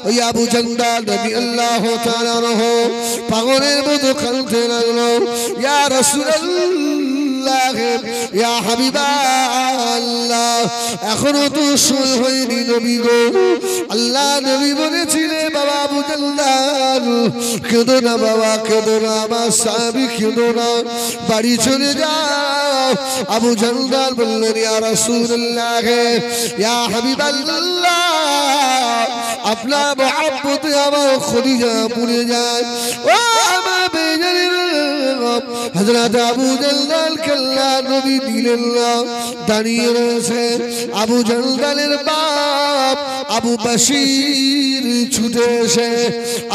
ওই আবু জান্দাল রাদিয়াল্লাহু তাআলা আনহু পাগলের মতো কাঁদতে লাগলো ইয়া রাসূলুল্লাহ ইয়া হাবিবাল্লাহ এখনো তো সময় হয়নি নবী গো আল্লাহ নবী বলেছিলেন বাবা আবু জান্দাল কেঁদো না বাবা কেঁদো না আমার সাহাবী কেঁদো না বাড়ি চলে যাও আবু জান্দাল বললেন ইয়া রাসূলুল্লাহ ইয়া হাবিবাল্লাহ আপনার মহব্বতে আমার খদিজা পুড়ে যায় ও আমার বেজানের হযরত আবু জান্দাল কাল্লা নবী দিলেন না দাঁড়িয়ে রয়েছে আবু জান্দালের বাপ আবু বশির ছুটে এসে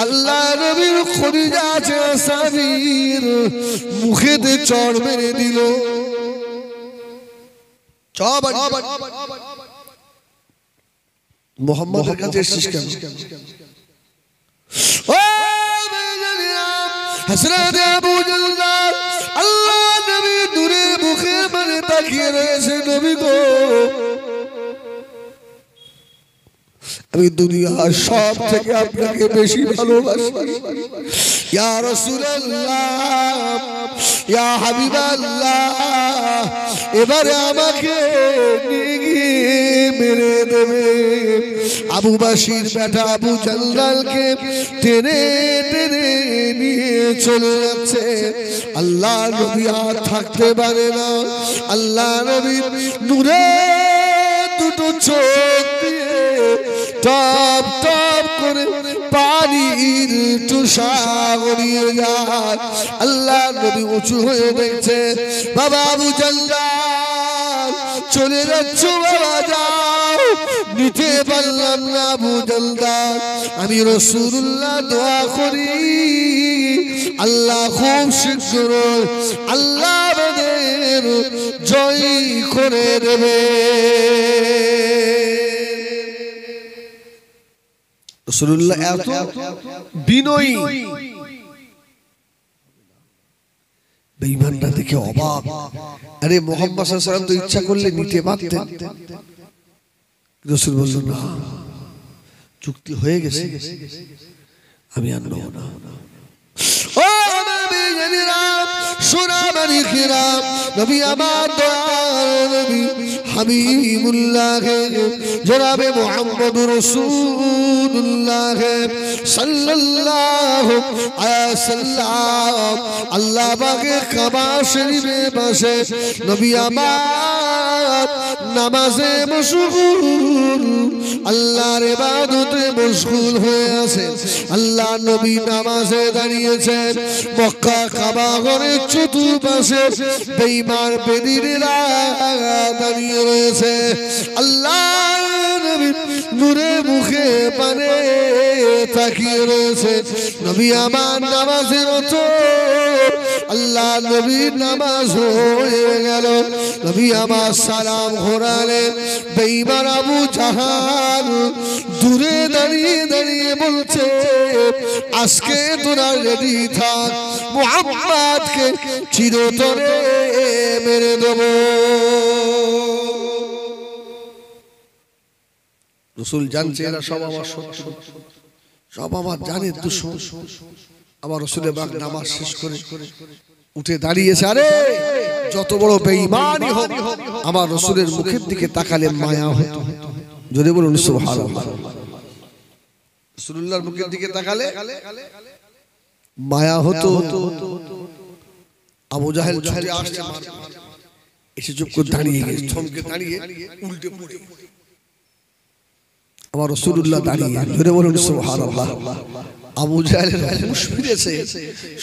আল্লাহ নবীর খদিজা আছে সাবির মুখেতে চড় মেরে দিল মোহাম্মদের কাছে এসেছিস কেন ও হযরত আবু জান্দাল আল্লাহ নবী দূরে মুখে মানে তাকিয়ে রয়েছে নবী গো আমি দুনিয়ার সব থেকে আপনাকে বেশি ভালোবাসি ইয়া রাসূলুল্লাহ ইয়া হাবিবাল্লাহ এবারে আমাকে নিয়ে মেরে দেবে আবু বশির বেটা আবু জান্দালকে টেনে টেনে নিয়ে চলে যাচ্ছে আল্লাহ নবী আর থাকতে পারে না আল্লাহ নবী নূরে দুটো চোখ দিয়ে টপ টপ করে পানির তুষা গড়িয়ে যায় আল্লাহ নবী উঁচু হয়ে দেখছে বাবা আবু জান্দাল চলে যাচ্ছ বাবা যাও নিতে পারলাম না আবু জান্দাল আমি রাসূলুল্লাহ দোয়া করি আল্লাহ খুব শীঘ্র আল্লাহ আমাদের জয় করে দেবে রাসূলুল্লাহ এত বিনয়ী বেঈমানরা দেখে অবাক আরে মুহাম্মদ সাল্লাল্লাহু আলাইহি ওয়াসাল্লাম তো ইচ্ছা করলে নিতে পারতেন রাসূল বললেন না চুক্তি হয়ে গেছে আমি আর নেব না ও আমার বেঈমানেরা সোনা মানিকেরা নবী আমার দয়ার নবী হাবিবুল্লাহ জনাবে মুহাম্মদুর রাসূলুল্লাহ সাল্লাল্লাহু আলাইহি ওয়াসাল্লাম আল্লাহ পাকের কাবা শরীফে বসে নবী আমার নামাজে মশগুল আল্লাহর ইবাদতে মশগুল হয়ে আছে আল্লাহ নবী নামাজে দাঁড়িয়েছেন মক্কা কাবা ঘরের চতুর্পাশে বেঈমান বেদিনেরা দাঁড়িয়ে রয়েছে আল্লাহ নবী নূরে মুখে পানে তাকিয়ে রয়েছে নবী আমার নামাজে রত আল্লাহ নবীর নামাজ হয়ে গেল নবী আমার সালাম ঘোরালেন বেঈমান আবু জাহাল দূরে দাঁড়িয়ে দাঁড়িয়ে বলছে আজকে তোরা রেডি থাক মুহাম্মদকে চিরতরে মেরে দেব রাসূল জানছে এরা সব আমার শত্রু সব আমার জানের দুশমন আমার রাসূলের পাক নামাজ শেষ করে উঠে দাঁড়িয়েছে আরে যত বড় বেঈমানই হোক আমার রাসূলের মুখের দিকে তাকালে মায়া হতো জোরে বলুন সুবহানাল্লাহ রাসূলুল্লাহর মুখের দিকে তাকালে মায়া হতো আবু জাহেল ছুটে আসছে এসে চুপ করে দাঁড়িয়ে গেছে থমকে দাঁড়িয়ে উল্টে পড়ে আমার রাসূলুল্লাহ দাঁড়িয়ে জোরে বলুন সুবহানাল্লাহ আবু জাহেলের হুঁশ ফিরেছে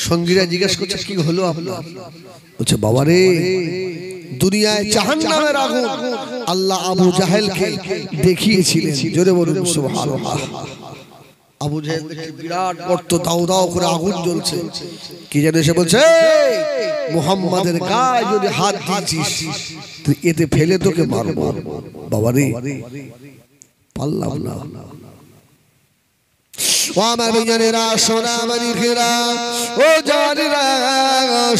সঙ্গীরা জিজ্ঞাসা করছে কি হলো আপনার বলছে বাবা রে দুনিয়ায় জাহান্নামের আগুন আল্লাহ আবু জাহেলকে দেখিয়েছিলেন জোরে বলুন সুবহানাল্লাহ আবু জাহেল দেখে বিরাট গর্ত দাও দাও করে আগুন জ্বলছে কি জানে সে বলছে মুহাম্মাদের গায়ে যদি হাত দিয়েছিস তুই এতে ফেলে তোকে মারবো বাবা রে পারলাম না ও আমার বেঈমানেরা সোনা মানিকেরা ও জানেরা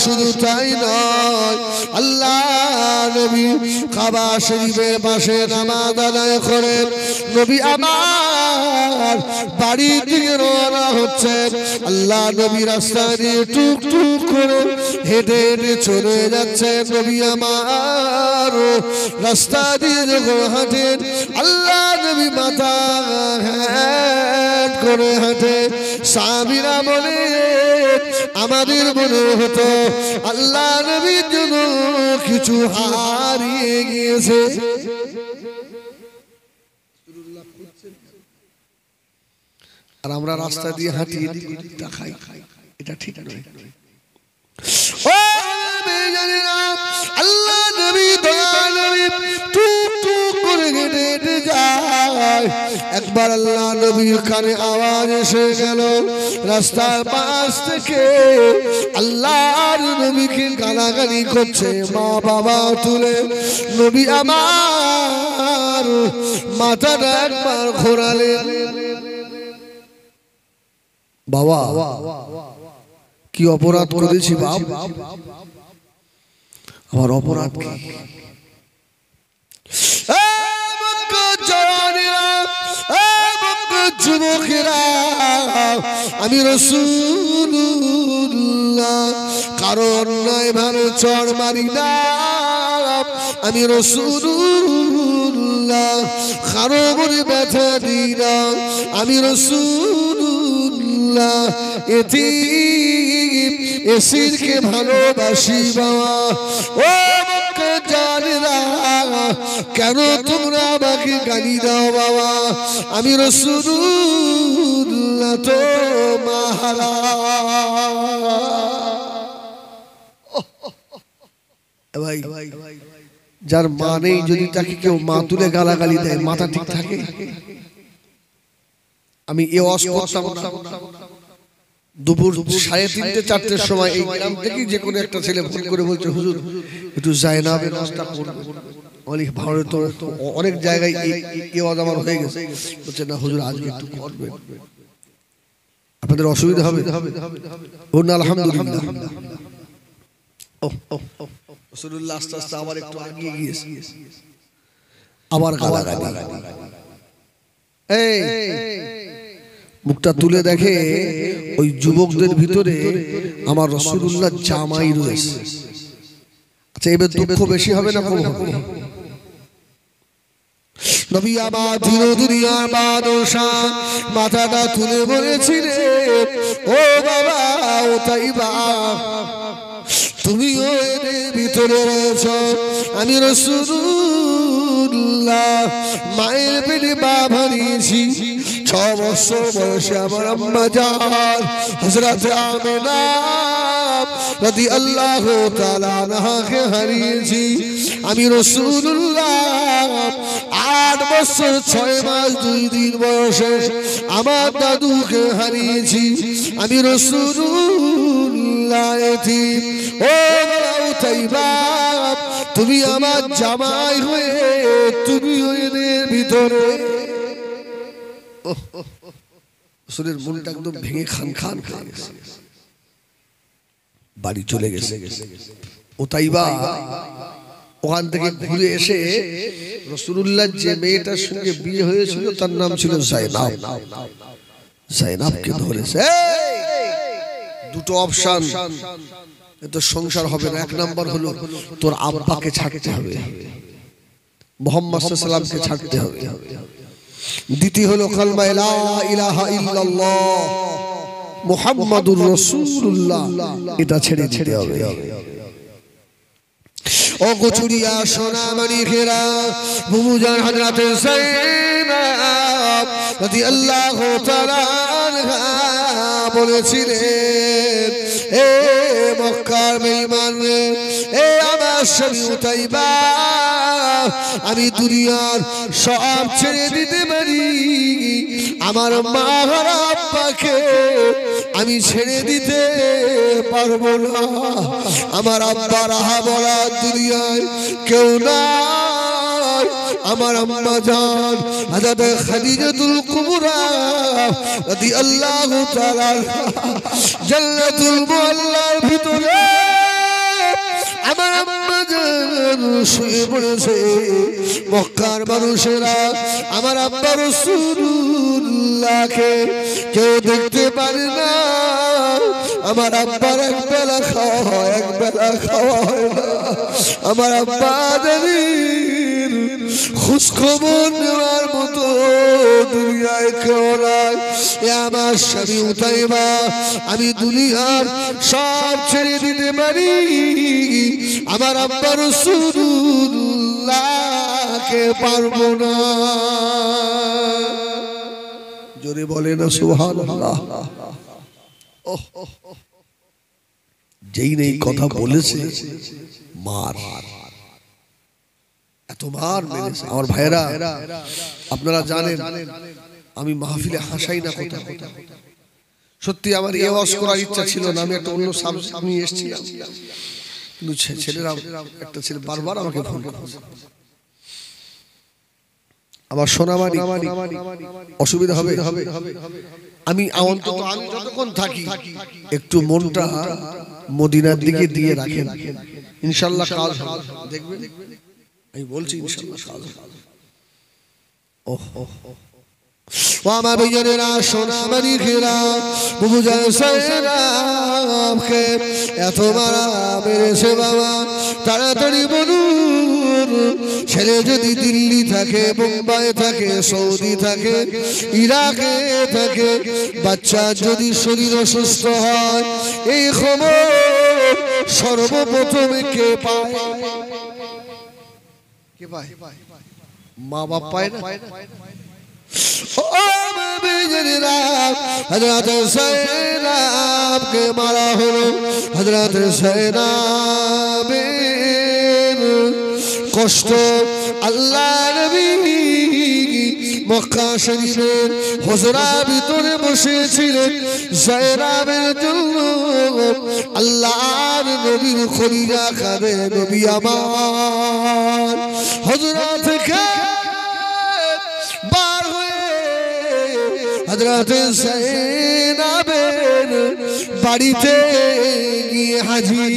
শুধু তাই নয় আল্লাহ নবী কাবা শরীফের পাশে নামাজ আদায় করে নবী আমার আমার বাড়ির দিকে রওনা হচ্ছে আল্লাহ নবী রাস্তা দিয়ে টুক টুক করে হেঁটে হেঁটে চলে যাচ্ছে নবী আমার রাস্তা দিয়ে যখন হাঁটেন আল্লাহ নবী মাথা হ্যাঁ করে হাঁটে সাহাবীরা বলে আমাদের মনে হতো আল্লাহ নবীর জন্য কিছু হারিয়ে গিয়েছে আর আমরা রাস্তা দিয়ে হাঁটি খাই এটা ঠিক নয় ও বেজানেরা আল্লাহ নবী দয়া নবী টুক টুক করে হেঁটে হেঁটে যায় একবার আল্লাহ নবীর কানে আওয়াজ এসে গেল রাস্তার পাশ থেকে আল্লাহর নবীকে গালাগালি করছে মা বাবা তুলে নবী আমার মাথাটা একবার ঘোরালেন বাবা কি অপরাধ করেছি বাপ আমার অপরাধ কি যুবকেরা আমি রাসূলুল্লাহ কারো অন্যায় ভালো চড় মারি না আমি রাসূলুল্লাহ কারো মনে ব্যথা দিই না আমি রাসূলুল্লাহ এতিম এসিরকে ভালোবাসি বাবা ও মক্কা জানেরা কেন তোমরা আমাকে গালি দাও বাবা আমি রাসূলুল্লাহ তো মাহারা ভাই যার মা নেই যদি তাকে কেউ মা তুলে গালাগালি দেয় মাথা ঠিক থাকে আমি এ ওয়াজ করতাম না দুপুর 3:30 4টের সময় এই গ্রাম থেকে যে কোনো একটা ছেলে ফোন করে বলছে হুজুর একটু জায়নাবের নাস্তা করুন অনেক ভালো তো অনেক জায়গায় এই ওয়াজ আমার হয়ে গেছে বলছে না হুজুর আজকে একটু করবেন আপনাদের অসুবিধা হবে বলুন আলহামদুলিল্লাহ রাসূলুল্লাহ আস্তে আস্তে আবার একটু এগিয়ে গিয়েছে আবার গালাগালি এই মুখটা তুলে দেখে ওই যুবকদের ভিতরে আমার রাসূলুল্লাহ জামাই রয়েছে আচ্ছা এবার দুঃখ বেশি হবে না কম হবে নবী আমার ধীরে ধীরে বাদশা মাথাটা তুলে বলেছিলেন ও বাবা ও তাইবা তুমিও এর ভিতরে রয়েছ আমি রাসূলুল্লাহ মায়ের পেটে বাপ হারিয়েছি 6 বছর বয়সে আমার আম্মা জান হযরত আমিনা রাদিয়াল্লাহু তাআলা আনহাকে হারিয়েছি আমি রাসূলুল্লাহ 8 বছর 6 মাস 2 দিন বয়সে আমার দাদুকে হারিয়েছি আমি রাসূলুল্লাহ এতিম ও তাইবা তুমি আমার জামাই হয়ে তুমি এদের ভিতরে রাসূলের মনটা একদম ভেঙে খান খান হয়ে গেছে বাড়ি চলে গেছে ও তাইবা ওখান থেকে ঘুরে এসে রাসূলুল্লাহ যে মেয়েটার সঙ্গে বিয়ে হয়েছিল তার নাম ছিল জায়নাব জায়নাবকে ধরেছে দুটো অপশন তো সংসার হবে না এক নাম্বার হলো তোর আব্বাকে ছাড়তে হবে মুহাম্মদ সাল্লাল্লাহু আলাইহি ওয়াসাল্লামকে ছাড়তে হবে দ্বিতীয় হলো কালমা লা ইলাহা ইল্লাল্লাহ মুহাম্মাদুর রাসূলুল্লাহ এটা ছেড়ে দিতে হবে ও গোচুরিয়া সোনামণি খেরা বুবুজান হযরত যায়েনাব রাদিয়াল্লাহু তাআলা আনহা বলেছিলেন এ মক্কার বেঈমান রে এ আমার স্বামী তাইবা আমি দুনিয়ার সব ছেড়ে দিতে পারি আমার মা আর আব্বাকে আমি ছেড়ে দিতে পারবো না আমার আব্বার আহা বলা দুনিয়ায় কেউ নাই আমার আম্মা জান হযরত খাদিজাতুল কুবরা রাদিয়াল্লাহু তাআলা জান্নাতুল মুআল্লার ভিতরে আমার আম্মা জান শুয়ে পড়েছে মক্কার মানুষেরা আমার আব্বা রাসূলুল্লাহকে কেউ দেখতে পারে না আমার আব্বার এক বেলা খাওয়া হয় এক বেলা খাওয়া হয় না আমার আব্বা জানির খোঁজ খবর নেওয়ার মতো দুনিয়ায় কেউ নাই আমার স্বামী উতাইবা আমি দুনিয়ার সব ছেড়ে দিতে পারি আমার আব্বা রাসূলুল্লাহকে পারবো না জোরে বলে না সুবহানাল্লাহ যেই নেই কথা বলেছে মার এত মার মেরেছে আমার ভাইরা আপনারা জানেন আমি মাহফিলে হাসাই না কথা সত্যি আমার এই ওয়াজ করার ইচ্ছা ছিল না আমি একটা অন্য সাবজেক্ট নিয়ে এসেছিলাম কিন্তু ছেলেরা একটা ছেলে বারবার আমাকে ফোন করছে আমার সোনামানি অসুবিধা হবে আমি অন্তত আমি যতক্ষণ থাকি একটু মনটা মদিনার দিকে দিয়ে রাখেন ইনশাআল্লাহ কাজ হবে দেখবেন আমি বলছি ইনশাআল্লাহ কাজ হবে ও আমার ভাইয়েরা সোনামানি খেলা বুঝা সালামকে এত মারা মেরেছে বাবা তাড়াতাড়ি বলুন ছেলে যদি দিল্লি থাকে মুম্বাই থাকে সৌদি থাকে ইরাকে থাকে বাচ্চা যদি শরীর অসুস্থ হয় এই খবর সর্বপ্রথমে কে পায় কে পায় মা বাপ পায় না हज़रत ज़ैनब के मारा हो हज़रत ज़ैनब কষ্ট আল্লাহ নবী মক্কা শরীফের হুজরার ভিতরে বসেছিলেন যায়েরাবের জন্য আল্লাহর নবীর খলিলা খাবে নবী আমার হুজরা থেকে বার হয়ে হযরত যায়েরাবের বাড়িতে গিয়ে হাজির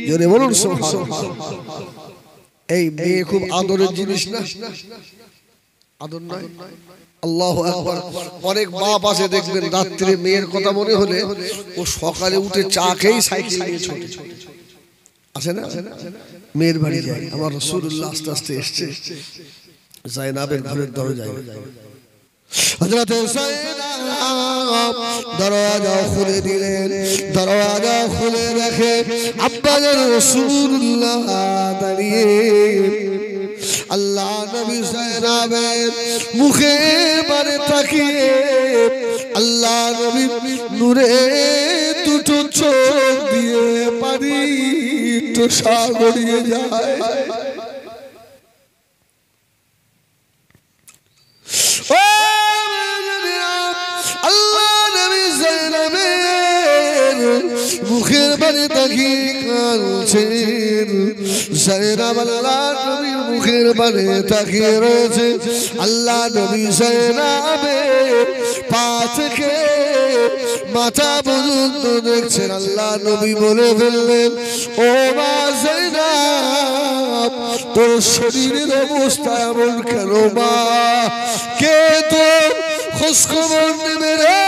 জোরে বলুন সুবহানাল্লাহ এই মেয়ে খুব আদরের জিনিস না আদর নয় আল্লাহু আকবার অনেক বাপ আছে দেখবেন রাতে মেয়ের কথা মনে হলে ও সকালে উঠে চা খেয়ে সাইকেল নিয়ে ছোটে আছে না মেয়ের বাড়ি যায় আমার রাসূলুল্লাহ আস্তে আস্তে এসেছে যায়েনাবের ঘরের দরজায় হযরত যায়েনাব দরজা খুলে দিলেন দরজা খুলে রেখে আব্বা রাসূলুল্লাহ দাঁড়িয়ে আল্লাহ নবী যায়েনাবের মুখে বারে তাকিয়ে আল্লাহ নবী নূরে দুটো চোখ দিয়ে পানি টোশা গড়িয়ে যায় মুখের বাড়ি তাকিয়ে কাঁদছেন যায়েনাব আল্লাহ নবীর মুখের বাড়ি তাকিয়ে রয়েছে আল্লাহ নবী যায়েনাবের পা থেকে মাথা পর্যন্ত দেখছেন আল্লাহ নবী বলে ফেললেন ও মা যায়েনাব তোর শরীরের অবস্থা এমন কেন মা কে তোর খোঁজ খবর নেবে রে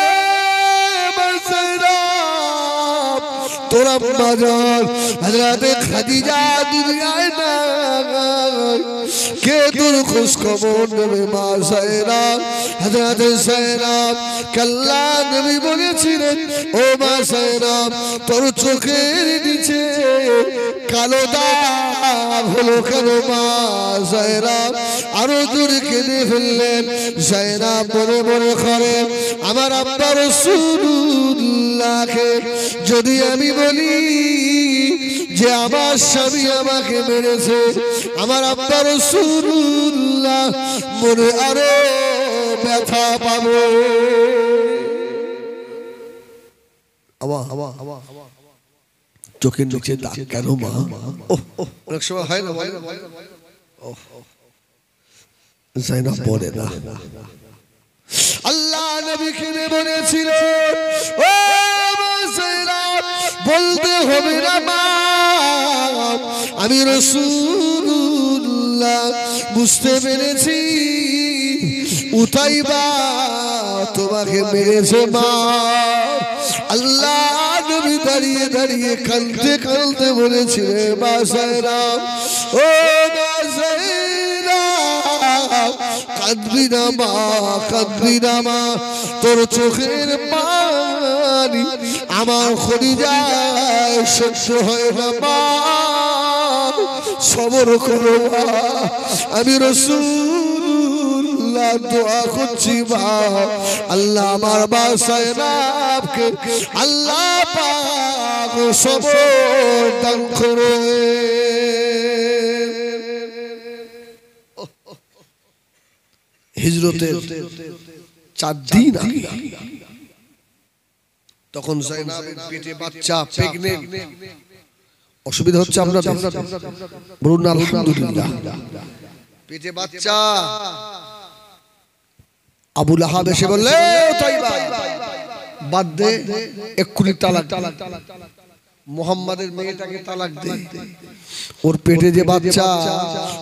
তোর আম্মা জান হযরত খাদিজা দুনিয়ায় নাই কে তোর খোঁজ খবর নেবে মা যায়েনাব হযরত যায়েনাব কাল্লা নবী বলেছিলেন ও মা যায়েনাব তোর চোখের নিচে কালো দাগ হলো কেন মা যায়েনাব আরো জোরে কেঁদে ফেললেন যায়েনাব মনে মনে করে আমার আব্বা রাসূলুল্লাহকে যদি আমি বলি যে আমার স্বামী আমাকে মেরেছে আমার আব্বা রাসূলুল্লাহ মনে আরো ব্যথা পাবে চোখের নিচে দাগ কেন মা অনেক সময় হয় না যায়েনাব বলে না আল্লাহ নবীকে বলেছিলেন ও যায়েনাব বলতে হবে না মা আমি রাসূলুল্লাহ বুঝতে পেরেছি উতাইবা তোমাকে মেরেছে মা আল্লাহ নবী দাঁড়িয়ে দাঁড়িয়ে কাঁদতে কাঁদতে বলেছিলেন মা সায়রাম ও মা সায়রাম কাঁদবি না মা তোর চোখের পানি আমার খলিজায় সহ্য হয় না মা সবর করো মা আমি রাসূলুল্লাহ দোয়া করছি মা আল্লাহ আমার মা সায়রামকে আল্লাহ পাক সবর দান করো হিজরতের 4 দিন আগে তখন যায়েনাবের পেটে বাচ্চা প্রেগন্যান্ট অসুবিধা হচ্ছে আপনাদের বলুন আলহামদুলিল্লাহ পেটে বাচ্চা আবু লাহাব এসে বললে তাইবা বাদ দে এক্ষুনি তালাক মুহাম্মাদের মেয়েটাকে তালাক দে ওর পেটে যে বাচ্চা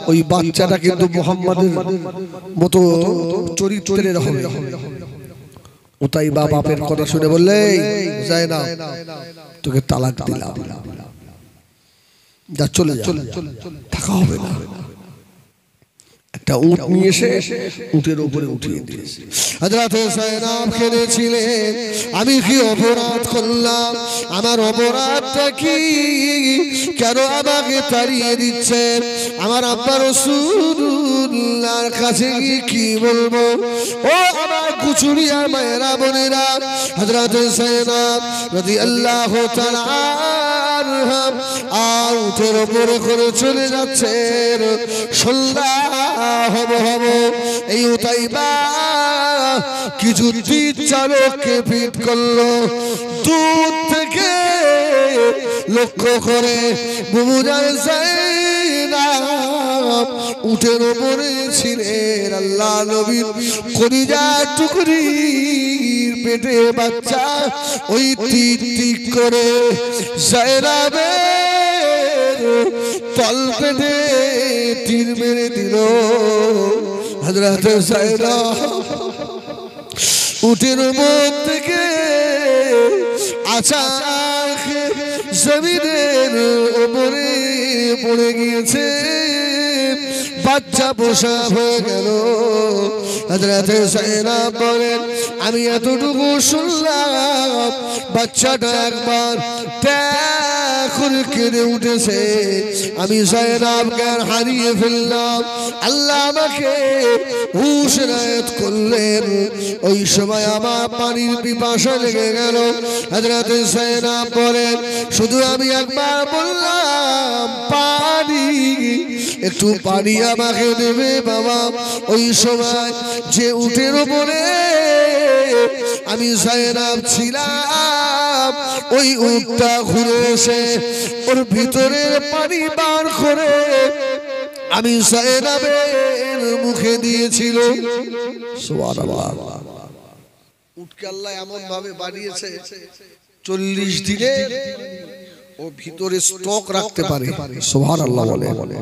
ওই বাচ্চাটা কিন্তু মুহাম্মাদের মতো চরিত্রের হবে উতাইবা বাপের কথা শুনে বললে যায়না তোকে তালাক দিলাম যা চলে যা থাকা হবে না একটা উট নিয়ে এসে উটের উপরে উঠিয়ে দিয়েছে হযরত যায়েনব খেলেছিলেন আমি কি অপরাধ করলাম আমার অপরাধটা কি কেন আমাকে তাড়িয়ে দিচ্ছেন আমার আব্বা রাসূলুল্লাহর কাছে কি বলবো ও আমার কুচুরিয়া মায়েরা বোনেরা হযরত যায়েনব রাদিয়াল্লাহু তাআলা উটের উপরে করে চলে যাচ্ছেন সন্ধ্যা হব এই উতাইবা কিছু তীর চালককে পিট করলো দূর থেকে লক্ষ্য করে বুবুজান যায়েনব উটের উপরে ছিলেন আল্লাহ নবীর কলিজা টুকরির পেটে বাচ্চা ওই তীর তীর করে যায়েনবের তল পেটে তীর মেরে দিল হযরত যায়েনব উটের উপর থেকে আচার জমিনের উপরে পড়ে গিয়েছে বাচ্চা পোষা হয়ে গেল হযরত যায়েনব বলেন আমি এতটুকু শুনলাম বাচ্চাটা একবার করে কেঁদে উঠেছে আমি যায়েনব জ্ঞান হারিয়ে ফেললাম আল্লাহ আমাকে হুঁশ এনায়েত করলেন ওই সময় আমার পানির পিপাসা লেগে গেল হযরত যায়েনব বলেন শুধু আমি একবার বললাম পানি একটু পানি আমাকে দেবে বাবা ওই সময় যে উটের উপরে আমি যায়েনব ছিলাম ওই উটটা ঘুরে এসে ওর ভিতরের পানি বার করে আমি যায়েনবের মুখে দিয়েছিল সুবহানাল্লাহ উটকে আল্লাহ এমন ভাবে বানিয়েছে 40 দিনে ও ভিতরে স্টক রাখতে পারে সুবহানাল্লাহ বলে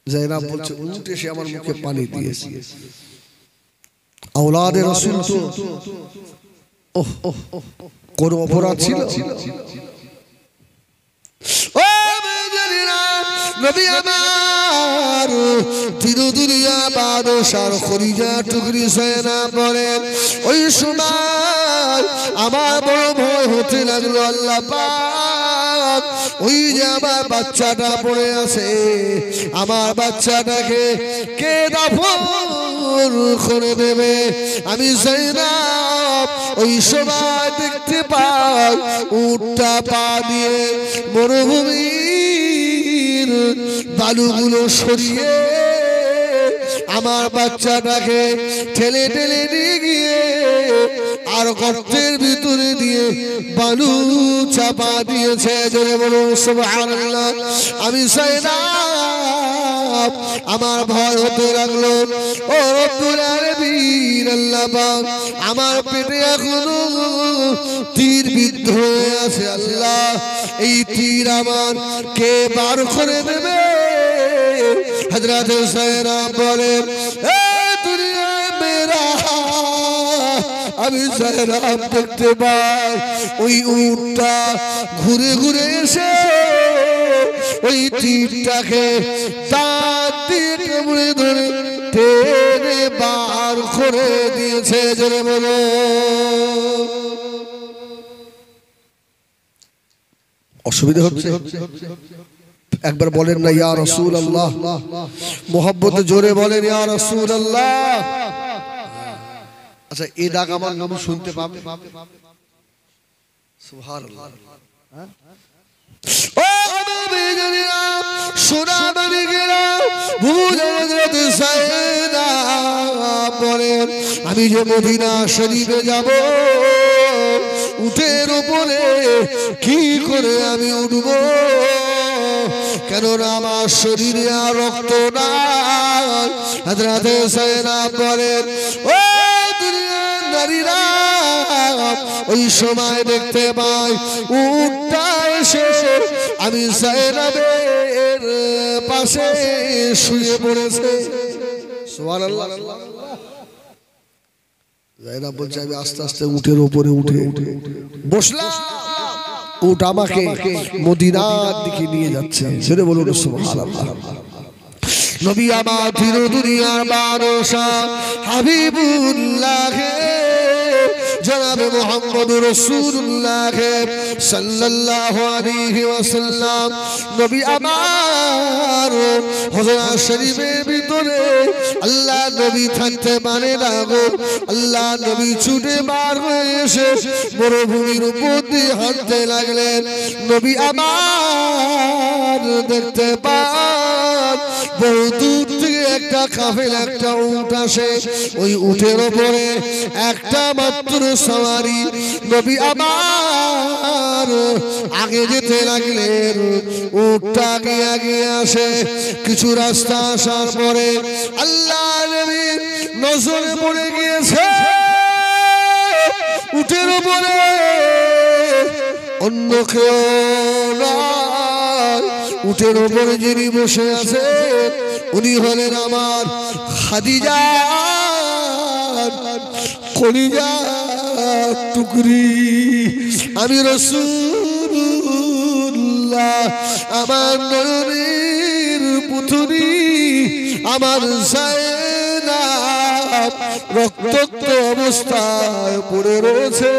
যায়েনব বলছে উট এসে আমার মুখে পানি দিয়েছে আওলাদে রাসূল তো কোন অপরাধ ছিল ও নবী আমার তিন দুনিয়া বাদশার খলিজা টুকরি যায়েনব বলেন ওই সময় আমার বড় ভয় হতে লাগলো আল্লাহ পাক ওই যে আমার বাচ্চাটা পড়ে আছে আমার বাচ্চাটাকে কে দাফন করে দেবে আমি যায়েনব ওই সময় দেখতে পাই উটটা পা দিয়ে মরুভূমির বালুগুলো সরিয়ে আমার বাচ্চাটাকে ঠেলে ঠেলে নিয়ে গিয়ে আর গর্তের ভিতরে দিয়ে বালু চাপা দিয়েছে জোরে বলুন সুবহানাল্লাহ আমি যায়েনব আমার ভয় হতে লাগলো ও রব্বুল আলামিন আলামিন আল্লাহ পাক আমার পেটে এখনো তীর বিদ্ধ হয়ে আছে আল্লাহ এই তীর আমার কে বার করে দেবে হযরত সায়রাব বলেন এ দুনিয়ায় মেরা আমি সায়রাব দেখতে পাই ওই উটটা ঘুরে ঘুরে এসে ওই তীরটাকে দাঁত দিয়ে কামড়ে ধরে টেনে বার করে দিয়েছে জোরে বলো অসুবিধা হচ্ছে একবার বলেন না ইয়া রাসূলুল্লাহ মোহাব্বতে জোরে বলেন ইয়া রাসূলুল্লাহ আচ্ছা এই ডাক আমার নবী শুনতে পাবে সুবহানাল্লাহ ও নবী জানিনা সোনা নবী গেরা বুঝ হযরত সায়দাব বলেন আমি যে মদিনা শরীফে যাব উটের উপরে কি করে আমি উঠব কেননা আমার শরীরে আর রক্ত নাই হযরত সায়দাব বলেন ও দুনিয়ার নারীরা ওই সময় দেখতে পাই উটটা এসে আমি সায়দাবের পাশে শুয়ে পড়েছে সুবহানাল্লাহ জায়নাব বলছে আমি আস্তে আস্তে উটের উপরে উঠে বসলাম উট আমাকে মদিনার দিকে নিয়ে যাচ্ছে সেটা বলুন সুবহানাল্লাহ নবী আমার ফির দুনিয়ার বাদশা হাবিবুল্লাহ জনাব মুহাম্মদ রাসূলুল্লাহ সাল্লাল্লাহু আলাইহি ওয়াসাল্লাম নবী আমার হুজরা শরীফের ভিতরে আল্লাহ নবী থাকতে পারে না গো আল্লাহ নবী ছুটে বার হয়ে এসে মরুভূমির উপর দিয়ে হাঁটতে লাগলেন নবী আমার দেখতে পান বহু দূর থেকে একটা কাফেলা একটা উট আসে ওই উটের উপরে একটা মাত্র সওয়ারি নবী আমার আগে যেতে লাগলেন উটটা আগে আগে আসে কিছু রাস্তা আসার পরে আল্লাহ নবীর নজরে পড়ে গিয়েছে উটের উপরে অন্য কেউ নয় উটের উপরে যিনি বসে আছেন উনি হলেন আমার খাদিজা কলিজা টুকরি আমি রাসূলুল্লাহ আমার নয়নের পুতুরি আমার জায়নাব রক্তাক্ত অবস্থায় পড়ে রয়েছে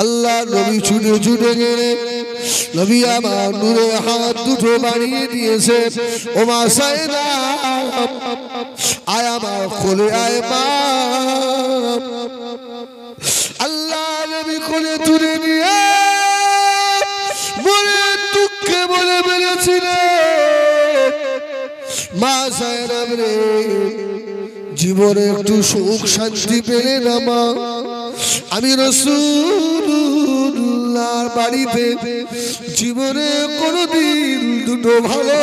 আল্লাহ নবী ছুটে ছুটে গেলেন নবী আমার নূরে হাত দুটো বাড়িয়ে দিয়েছে ও মা সায়দাব আয় আমার কোলে আয় মা আল্লাহ নবী কোলে তুলে নিয়ে বলে দুঃখে বলে বেড়েছিলেন মা সায়দাব রে জীবনে একটু সুখ শান্তি পেলে না মা আমি রাসূলুল্লাহর বাড়িতে জীবনে কোনোদিন দুটো ভালো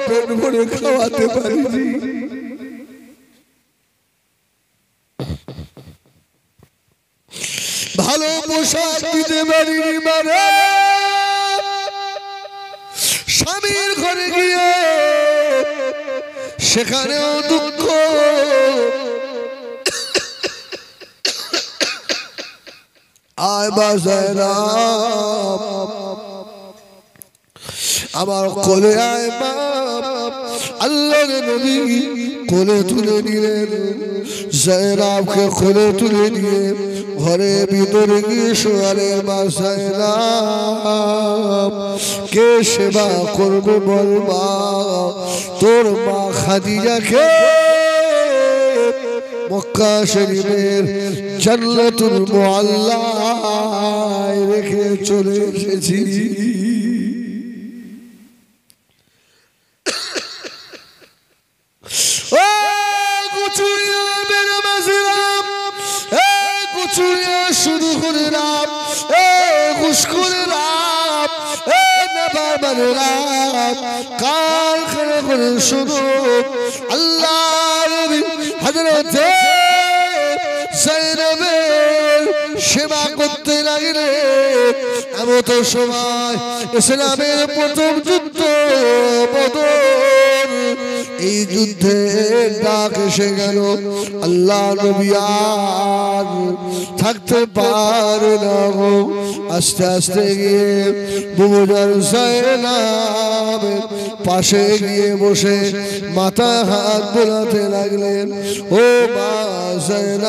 পেট ভরে খাওয়াতে পারিনি ভালো পোশাক দিতে পারিনি মানে স্বামীর ঘরে গিয়ে সেখানেও দুঃখ আয় বাজারাম আমার কোলে আয় বাপ আল্লাহর নবী কোলে তুলে নিলেন জায়নাবকে কোলে তুলে নিয়ে ঘরে ভিতরে গিয়ে শোয়ালে মা জায়নাব কে সেবা করবে বল মা তোর মা খাদিজাকে মক্কা শরীফের জান্নাতুল মুআল্লায় রেখে চলে এসেছি ও গুচুরিয়া মেরে মাঝরাম এ গুচুরিয়া শুরু করে রাম এ খুশ করে রাম এ নবাব বাবারা কান খাড়া করে শুনো আল্লাহ নবী হযরত যায়েবের সেবা করতে লাগলেন এমন তো সময় ইসলামের প্রথম যুদ্ধ বদর এই যুদ্ধে ডাক এসে গেল আল্লাহ নবী আর থাকতে পারে না আস্তে আস্তে গিয়ে বুবুজান যায়েব পাশে গিয়ে বসে মাথা হাত বোলাতে লাগলেন ও মা যায়েব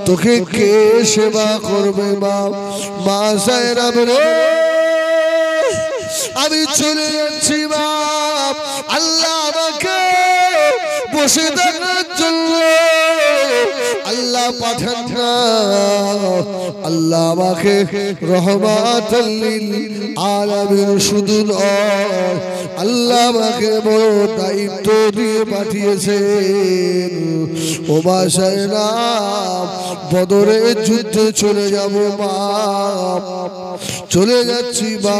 তোকে কে সেবা করবে মা যায়েব রে আমি চলে যাচ্ছি বাপ আল্লাহ আমাকে বসে থাকার জন্য আল্লাহ পাঠান না আল্লাহ আমাকে রহমাতুল লিল আলামিন শুধু নয় আল্লাহ আমাকে বড় দায়িত্ব দিয়ে পাঠিয়েছেন ও মা যায়েব বদরের যুদ্ধে চলে যাব বাপ চলে যাচ্ছি মা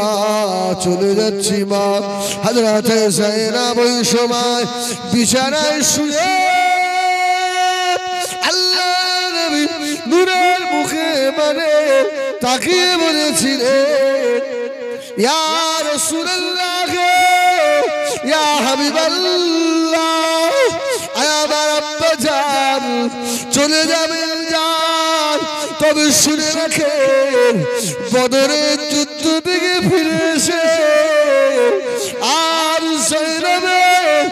চলে যাচ্ছি মা হযরত যায়েব ওই সময় বিছানায় শুয়ে আল্লাহ নবী নূরের মুখে মানে তাকিয়ে বলেছিলেন ইয়া রাসূলুল্লাহ ইয়া হাবিবাল্লাহ আমার আব্বা জান চলে যাবেন জান তবে শুনে রাখেন বদরের যুদ্ধ থেকে ফিরে এসে আর যায়েবের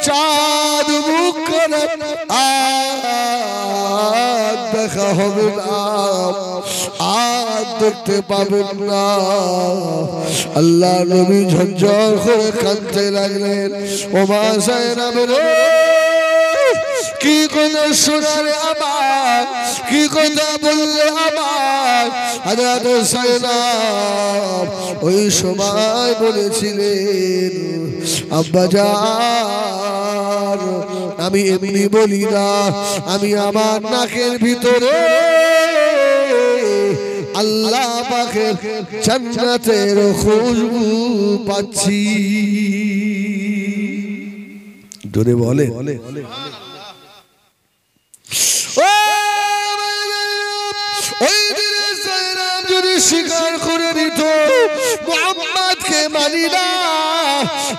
চাঁদ মুখ করে আর দেখা হবে না আর দেখতে পাবেন না আল্লাহ নবী ঝরঝর করে কাঁদতে লাগলেন ও মা যায়েব রে কি কথা শোনালে আমার কি কথা বললে আমার হযরত যায়েব ওই সময় বলেছিলেন আব্বা জান আমি এমনি বলি না আমি আমার নাকের ভিতরে আল্লাহ পাকের জান্নাতের খুশবু পাচ্ছি জোরে বলে ওই দিনে যায়েব যদি স্বীকার করে নিত মুহাম্মদকে মানি না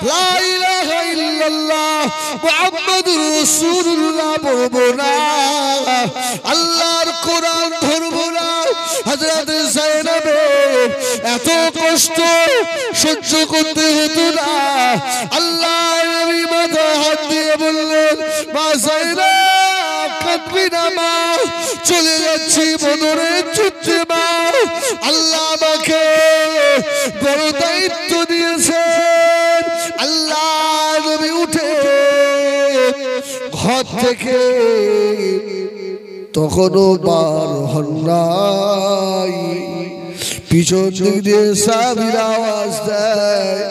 লা ইলাহা ইল্লাল্লাহ মুহাম্মাদুর রাসূলুল্লাহ বলবো না আল্লাহর কোরআন ধরবো না হযরত যায়েবের এত কষ্ট সহ্য করতে হতো না আল্লাহ নবী মাথা হাত দিয়ে বললেন মা যায়েব কাঁদবি না মা চলে যাচ্ছি বদরের যুদ্ধে মা আল্লাহ আমাকে বড় দায়িত্ব দিয়েছেন আল্লাহ নবী উঠে ঘর থেকে তখনও বার হন নাই পিছন দিক দিয়ে সাহাবীরা আওয়াজ দেয়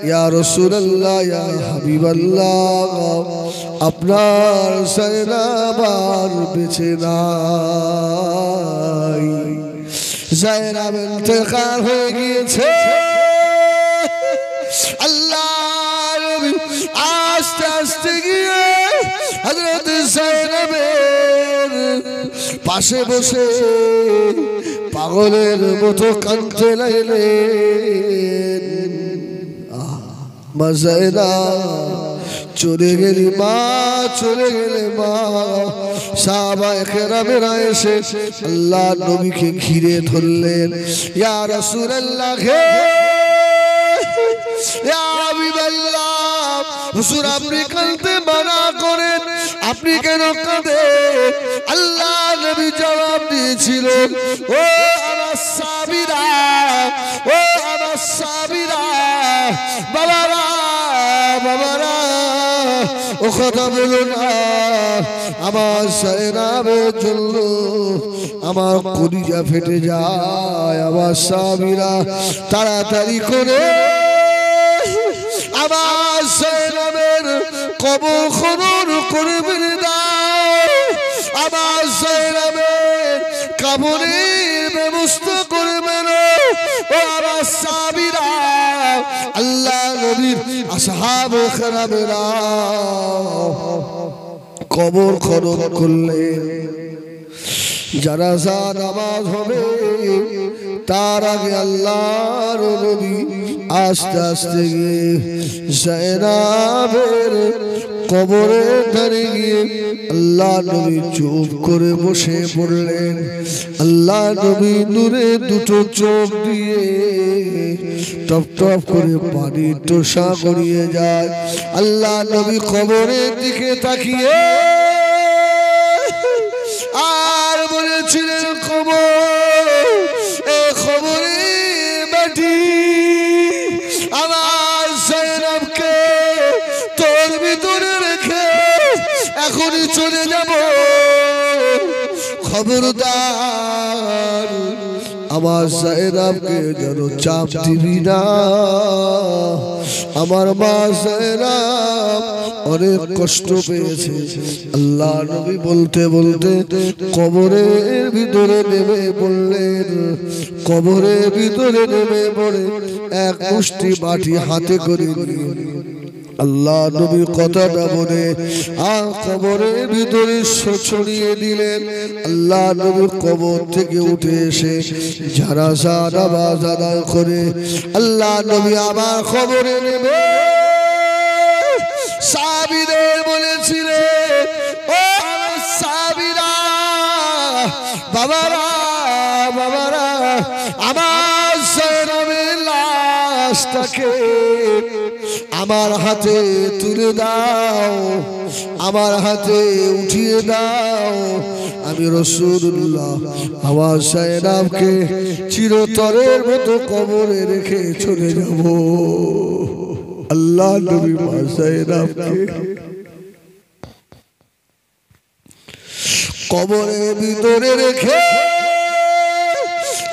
ইয়া রাসূলুল্লাহ ইয়া হাবিবাল্লাহ আপনার যায়েব আর বেঁচে নাই যায়েব ইন্তেকাল হয়ে গিয়েছে আল্লাহ নবী আস্তে আস্তে গিয়ে হযরত যায়েবের পাশে বসে পাগলের মতো কাঁদতে লাগলেন মা যায়েব চলে গেলি মা চলে গেলে মা সাহাবায়ে কেরামেরা এসে আল্লাহ নবীকে ঘিরে ধরলেন ইয়া রাসূলুল্লাহ ইয়া হাবিবাল্লাহ হুজুর আপনি কাঁদতে মানা করেন আপনি কেন কাঁদেন আল্লাহ নবী জবাব দিয়েছিলেন ও আমার সাবিরা ও আমার সাবিরা বাবারা বাবারা ও কথা বলো না আমার যায়েবের জন্য আমার কলিজা ফেটে যায় আমার সাবিরা তাড়াতাড়ি করে আমার যায়েবের কবর খনন করে ফেলে দাও আমার যায়েবের কবরের ব্যবস্থা করে মেরো ও আমার সাবিরা নবীর আসহাবে কেরামেরা কবর খনন করলেন। জানাজা নামাজ হবে তার আগে আল্লাহর নবী আস্তে আস্তে গিয়ে যায়েনাবের কবরের ধারে গিয়ে আল্লাহ নবী চুপ করে বসে পড়লেন। আল্লাহ নবী নূরে দুটো চোখ দিয়ে টপ টপ করে পানি টোসা গড়িয়ে যায়। আল্লাহ নবী কবরের দিকে তাকিয়ে আর বলেছিলেন, কবর, এ খবরে মাটি আমার যায়েনাবকে তোর ভিতরে রেখে এখনই চলে যাব। খবরদার আমার যায়েনাবকে যেন চাপ দিবি না। আমার মা যায়েনাব অনেক কষ্ট পেয়েছে। আল্লাহ নবী বলতে বলতে কবরের ভিতরে নেমে পড়লেন। কবরের ভিতরে নেমে পড়ে এক মুষ্টি মাটি হাতে করে নিয়ে আল্লাহ নবী কথাটা বলে আর কবরের ভিতরে ছড়িয়ে দিলেন। আল্লাহ নবী কবর থেকে উঠে এসে জানাজা নামাজ আদায় করে আল্লাহ নবী আবার কবরে নেমে সাহাবীদের বলেছিলেন, ও সাহাবীরা, বাবারা বাবারা, আমার যায়েনাবের লাশটাকে আমার হাতে তুলে দাও, আমার হাতে উঠিয়ে দাও। আমি রাসূলুল্লাহ আমার যায়েনাবকে চিরতরের মতো কবরে রেখে চলে যাব। আল্লাহ নবী মা যায়েনাবকে কবরের ভিতরে রেখে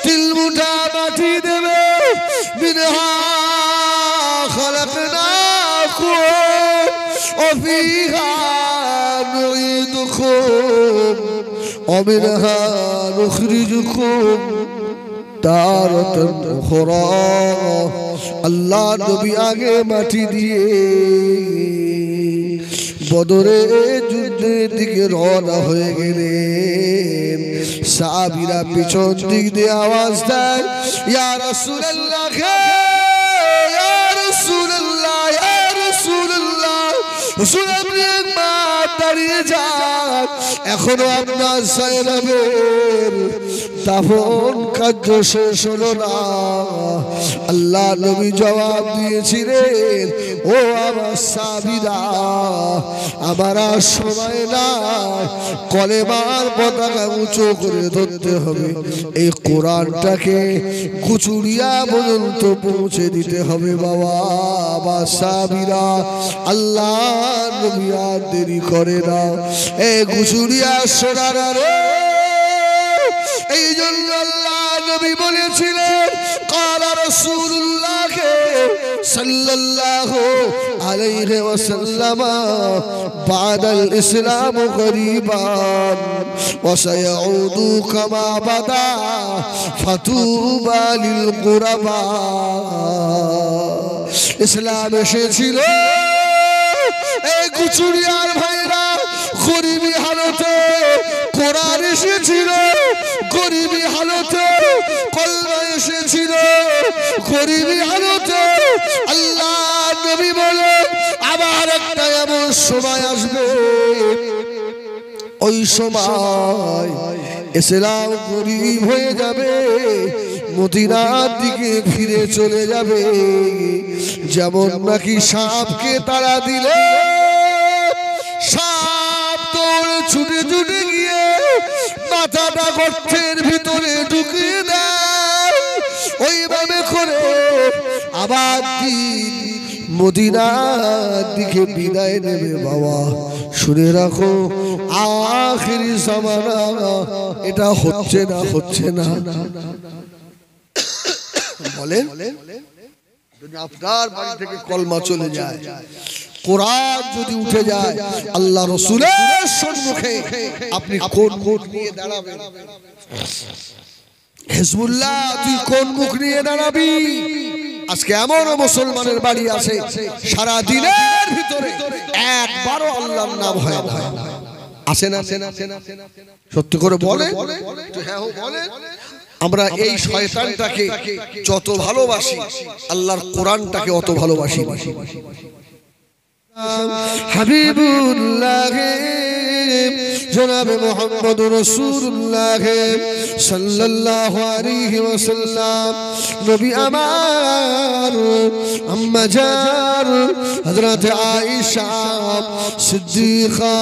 তিল মুঠা মাটি দেবে। মিনহা খালাকনাকুম ওয়া ফিহা নুঈদুকুম ওয়া মিনহা নুখরিজুকুম তারাতান উখরা। আল্লাহ নবী আগে মাটি দিয়ে বদরের যুদ্ধের দিকে রওনা হয়ে গেলেন। সাহাবীরা পিছন দিক দিয়ে আওয়াজ দেয়, ইয়া রাসূলুল্লাহ, ইয়া রাসূলুল্লাহ, ইয়া রাসূলুল্লাহ, হুজুর আপনি একবার দাঁড়িয়ে যান, এখনো আপনার যায়েনাবের দাফন কার্য শেষ হলো না। আল্লাহ নবী জবাব দিয়েছিলেন, ও আমার সাহাবীরা, আমার আর সময় নাই, কলেমার পতাকা উঁচু করে ধরতে হবে। এই কোরআনটাকে কুচুরিয়া পর্যন্ত পৌঁছে দিতে হবে। বাবা আমার সাহাবীরা, আল্লাহ নবী আর দেরি করে না। এই কুচুরিয়া সোনারা রে, এই জন্য আল্লাহ নবী বলেছিলেন, ক্বালা রাসূলুল্লাহ সাল্লাল্লাহু আলাইহি ওয়াসাল্লাম, বাদাল ইসলাম গরীবান ওয়া সায়াউদু কামা বাদা ফাতুবা লিল গুরাবা। ইসলাম এসেছিল এই কুচুরিয়ার ভাইরা গরিবী হালতে, কোরআন এসেছিল গরিবী হালতে, কলমা এসেছিল গরিবী হালতে। আল্লাহ নবী বলে আবার একটা এমন সময় আসবে, ওই সময় ইসলাম গরিব হয়ে যাবে, মদিনার দিকে ফিরে চলে যাবে। যেমন নাকি সাপকে তাড়া দিলে সাপ দৌড়ে ছুটে ছুটে গিয়ে মাথাটা গর্তের ভিতরে ঢুকিয়ে দেয়, ওইভাবে করে আবার দিন মদিনার দিকে বিদায় নেবে। বাবা শুনে রাখো, আখিরি জামানা এটা হচ্ছে না, হচ্ছে না। বলেন যদি আপনার বাড়ি থেকে কলমা চলে যায়, কোরআন যদি উঠে যায়, আল্লাহ রাসূলের সম্মুখে আপনি কোন কোন নিয়ে দাঁড়াবেন? হিজবুল্লাহ তুই কোন মুখ নিয়ে দাঁড়াবি? আজকে এমন মুসলমানের বাড়ি আছে সারা দিনের ভিতরে একবারও আল্লাহর নাম হয় না। আছে না? সত্যি করে বলে আমরা এই শয়তানটাকে যত ভালোবাসি আল্লাহর কোরআনটাকে অত ভালোবাসি। হাবিবুল্লাহ জনাবে মুহাম্মদ রাসূলুল্লাহ সাল্লাল্লাহু আলাইহি ওয়াসাল্লাম নবী আমার আম্মা জান হযরত আয়েশা সিদ্দিকা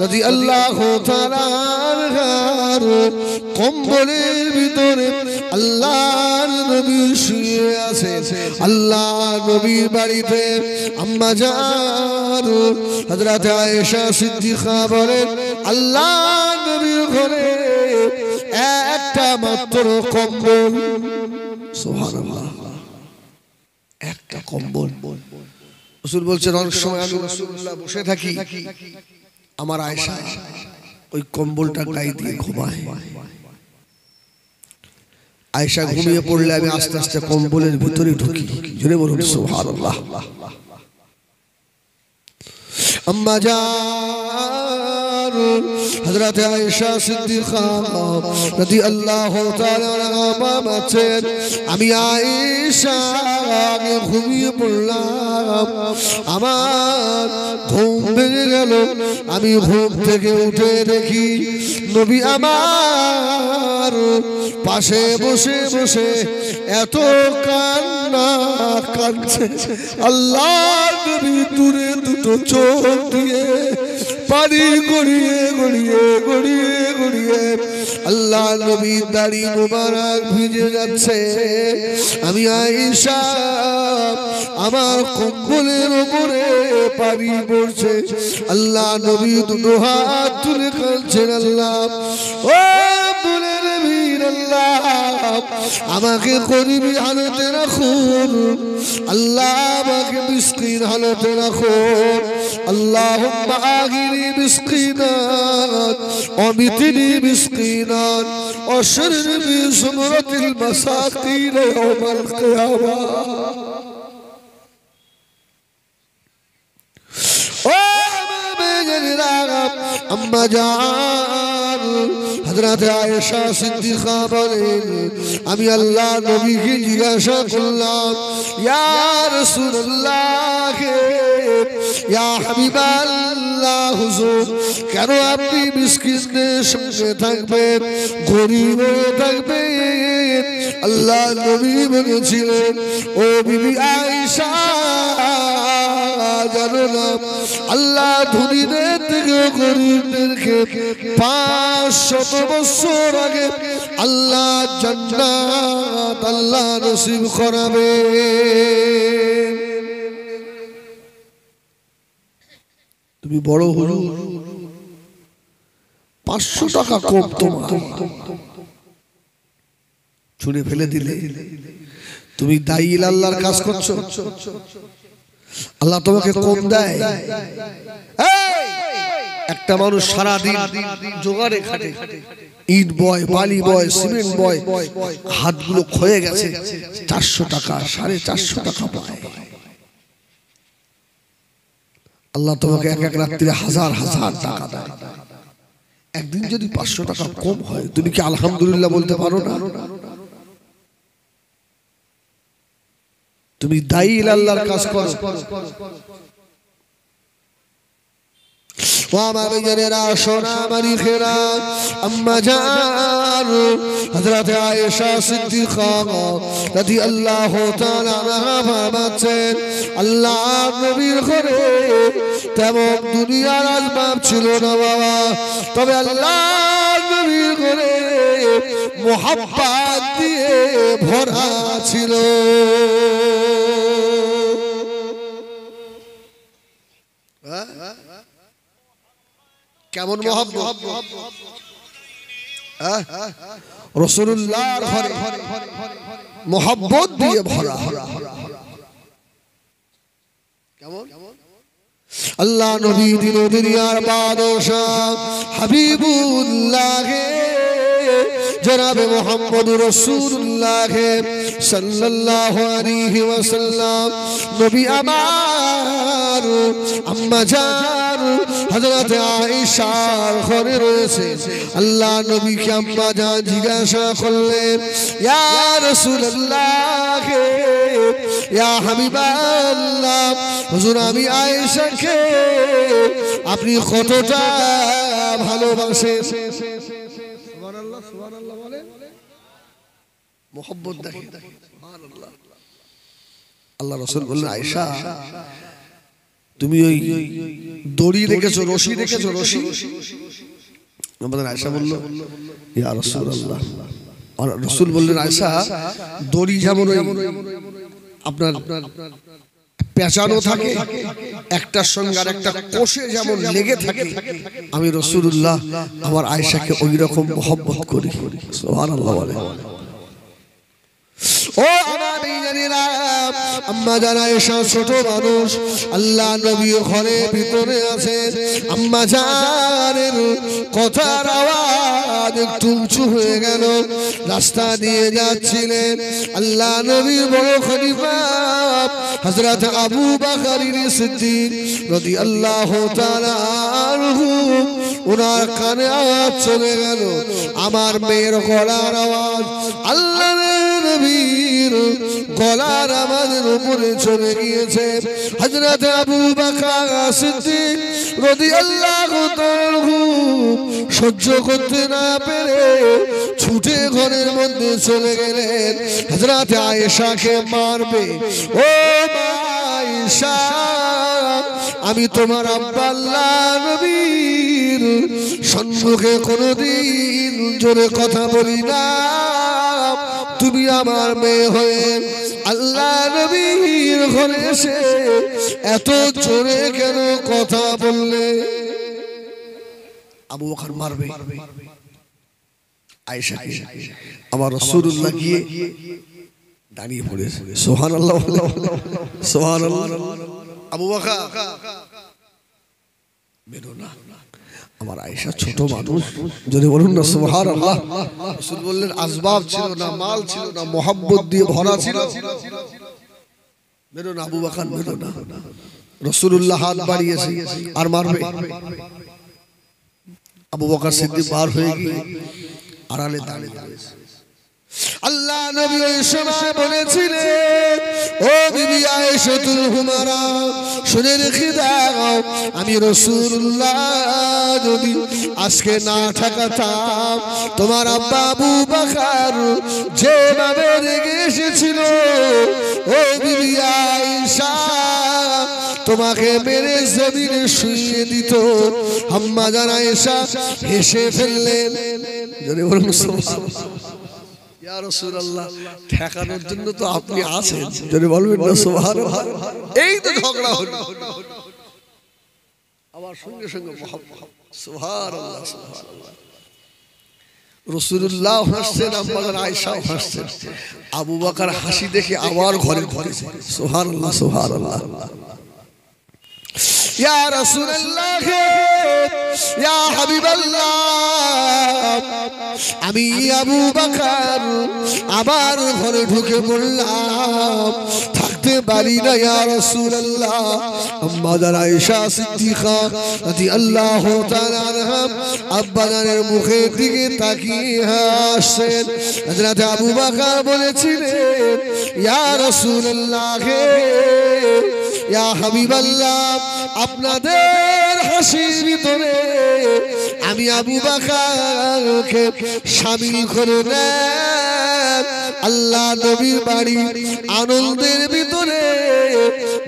রাদিয়াল্লাহু তাআলা আনহার কম্বলের ভিতরে আল্লাহর নবী শুয়ে আছে। আল্লাহর নবীর বাড়িতে আম্মা জান হযরত আয়েশা সিদ্দিকা বলেন আল্লাহর নবীর ঘরে একটা মাত্র কম্বল, সুবহানাল্লাহ, একটা কম্বল। রাসূল বলছেন অনেক সময় আমি রাসূলুল্লাহ বসে থাকি, আমার আয়েশা ওই কম্বলটা গায়ে দিয়ে ঘুমায়। আয়েশা ঘুমিয়ে পড়লে আমি আস্তে আস্তে কম্বলের ভিতরে ঢুকি। জোরে বলুন সুবহানাল্লাহ। আম্মা জান হযরত আয়েশা সিদ্দিকা রাদিয়াল্লাহু তাআলা আনহা বলেন আমি আয়েশা ঘুমিয়ে পড়লাম, আমার ঘুম ভেঙে গেল। আমি ঘুম থেকে উঠে দেখি নবী আমার পাশে বসে বসে এত কান্না কাঁদছে। আল্লাহর নবী দূরে দুটো চোখ দিয়ে পানি গড়িয়ে গড়িয়ে গড়িয়ে গড়িয়ে আল্লাহ নবীর দাড়ি মোবারক ভিজে যাচ্ছে। আমি আয়েশা আমার কম্বলের উপরে পানি পড়ছে। আল্লাহ নবী দুটো হাত তুলে কাঁদছেন, আল্লাহ ও বলে নবীর আল্লাহ আমাকে গরীব হালতে রাখুন, আল্লাহ আমাকে মিসকিন হালতে রাখুন। আল্লাহুম্মা আগিনি মিসকিনান অমিতনি মিসকিনান অশরনি সুমরাতিল মাসাকিন ইয়াউমাল কিয়ামা। ও আম্মা জান হযরত আয়েশা সিদ্দিকা বলেন আমি আল্লাহ নবীকে জিজ্ঞাসা করলাম ইয়া রাসূলুল্লাহ ইয়া হাবিবাল্লাহ হুজুর কেন আপনি মিসকিনদের সঙ্গে থাকবেন, গরীব হয়ে থাকবেন? আল্লাহ নবী বলেছিলেন ও বিবি আয়েশা জানো না আল্লাহ ধনীদের থেকে গরীবদেরকে 500 বছর আগে আল্লাহ জান্নাত আল্লাহ নসিব করাবে। তুমি বড় হলো 500 টাকা কম তোমার ছুঁড়ে ফেলে দিলে, তুমি দায়ী আল্লাহর কাজ করছো, আল্লাহ তোমাকে কম দেয়। একটা মানুষ সারা দিন জোগাড়ে খাটে, ইট বয়, বালি বয়, সিমেন্ট বয়, হাতগুলো ক্ষয়ে গেছে, 400 টাকা 450 টাকা পায়। আল্লাহ তোমাকে এক এক রাত্রিরে হাজার হাজার টাকা দেয়। একদিন যদি 500 টাকা কম হয় তুমি কি আলহামদুলিল্লাহ বলতে পারো না? তুমি দায়ী আল্লাহর কাজ করো। ও আমার জানেরা সোনা মানিকেরা আম্মা জান হযরত আয়েশা সিদ্দিকা রাদিয়াল্লাহু তাআলা আনহা বলেন আল্লাহর নবীর ঘরে তেমন দুনিয়ার আসবাব ছিল না বাবা, তবে আল্লাহর নবীর ঘরে মুহাব্বত দিয়ে ভরা ছিল। কেমন মহব্বত রাসূলুল্লাহর ঘরে মহব্বত দিয়ে ভরা। কেমন আল্লাহ নবী দিল দুনিয়ার বাদশা হাবিবুল্লাহ জনাবে মুহাম্মদুর রাসূলুল্লাহ সাল্লাল্লাহু আলাইহি ওয়াসাল্লাম নবী আমার আম্মা জান হযরত আয়েশার ঘরে রয়েছে। আল্লাহ নবীকে আম্মা জান জিজ্ঞাসা করলেন, ইয়া রাসূলুল্লাহ, ইয়া হাবিবাল্লাহ, হুজুর আমি আয়েশাকে আপনি কতটা ভালোবাসেন? সুবহানাল্লাহ, সুবহানাল্লাহ বলে মোহাম্মদ দেখেন, সুবহানাল্লাহ। আল্লাহ রাসূল বললেন, আয়েশা তুমি ওই দড়ি রেখেছো, রশি রেখেছো, রশি? আমাদের আয়েশা বলল, ইয়া রাসূলুল্লাহ। আর রাসূল বললেন, আয়েশা দড়ি যেমন আপনার পেঁচানো থাকে একটার সঙ্গে আর একটা কোষে যেমন লেগে থাকে, আমি রাসূলুল্লাহ আমার আয়েশাকে ওই রকম মহব্বত করি। সুবহানাল্লাহ বলে। ও আমার জানেরা, আম্মা জান আয়েশা ছোট মানুষ, আল্লাহ নবী ঘরে ভিতরে আছে। আম্মা জানের কথার আওয়াজ একটু উঁচু হয়ে গেল। রাস্তা দিয়ে যাচ্ছিলেন আল্লাহ নবীর বড় খলিফা হযরত আবু বকর সিদ্দিক রাদিয়াল্লাহু তাআলা আনহু, ওনার কানে আওয়াজ চলে গেল, আমার মেয়ের গলার আওয়াজ আল্লাহর নবীর গলার আওয়াজের উপরে চলে গিয়েছে। হযরত আবু বকর সিদ্দিক রাদিয়াল্লাহু তাআলা সহ্য করতে না পেরে ছুটে ঘরের মধ্যে চলে গেলেন। হযরত আয়েশাকে মারবে। ও আয়েশা, আমি তোমার আব্বা আল্লাহ নবীর সম্মুখে কোনোদিন জোরে কথা বলি না, তুমি আমার মেয়ে হয়ে আল্লাহ নবীর ঘরে এসে এত জোরে কেন কথা বললে? আবু বকর মারবে আয়েশাকে। আমার রাসূলুল্লাহ গিয়ে দাঁড়িয়ে পড়েছে। সুবহানাল্লাহ, সুবহানাল্লাহ। আবু বকর বেরো না, আমার আয়েশা ছোট মানুষ, যদি বলুন না সুবহানাল্লাহ। রাসূল বললেন, আসবাব ছিল না, মাল ছিল না, মোহাব্বত দিয়ে ভরা ছিল। বেরো না আবু বকর, বেরো না। রাসূলুল্লাহ হাত বাড়িয়েছে আর মারবে। আবু বকর সিদ্দিক বার হয়ে গিয়ে আড়ালে দাঁড়িয়ে রয়েছে। আল্লাহ নবী ওই সময় বলেছিলেন, ও বিবি আয়েশাতুল হুমারা, শুনে রেখে দাও, আমি রাসূলুল্লাহ যদি আজকে না থাকতাম, তোমার আব্বা আবু বকর যেভাবে রেগে এসেছিল, ও বিবি আয়েশা তোমাকে মেরে জমিনে শুইয়ে দিত। আম্মা জান আয়েশা হেসে ফেললেন। যদি বলুন সুবহানাল্লাহ। ইয়া রাসূলুল্লাহ, ঠেকানোর জন্য তো আপনি আছেন, যদি বলবেন না সুবহানাল্লাহ। এই তো ঝগড়া হলো, আমার সঙ্গে সঙ্গে মুহাম্মদ। সুবহানাল্লাহ, সুবহানাল্লাহ। রাসূলুল্লাহ হাসছেন, আম্মা জান আয়েশাও হাসছেন। আবু বকর হাসি দেখে আবার ঘরে ঢুকেছে। সুবহানাল্লাহ, সুবহানাল্লাহ। ইয়া রাসূলুল্লাহ, ইয়া হাবিবাল্লাহ, আমি আবু বকর আবার ঘরে ঢুকে পড়লাম, থাকতে পারি না ইয়া রাসূলুল্লাহ। আম্মা জান আয়েশা সিদ্দিকা রাদিয়াল্লাহু তাআলা আনহা আব্বা জানের মুখের দিকে তাকিয়ে হাসছেন। হযরত আবু বকর বলেছিলেন, ইয়া রাসূলুল্লাহ, ইয়া হাবিবাল্লাহ, আপনাদের হাসির ভিতরে আমি আবু বকরকে শামিল করে নেন। আল্লাহ নবীর বাড়ি আনন্দের ভিতরে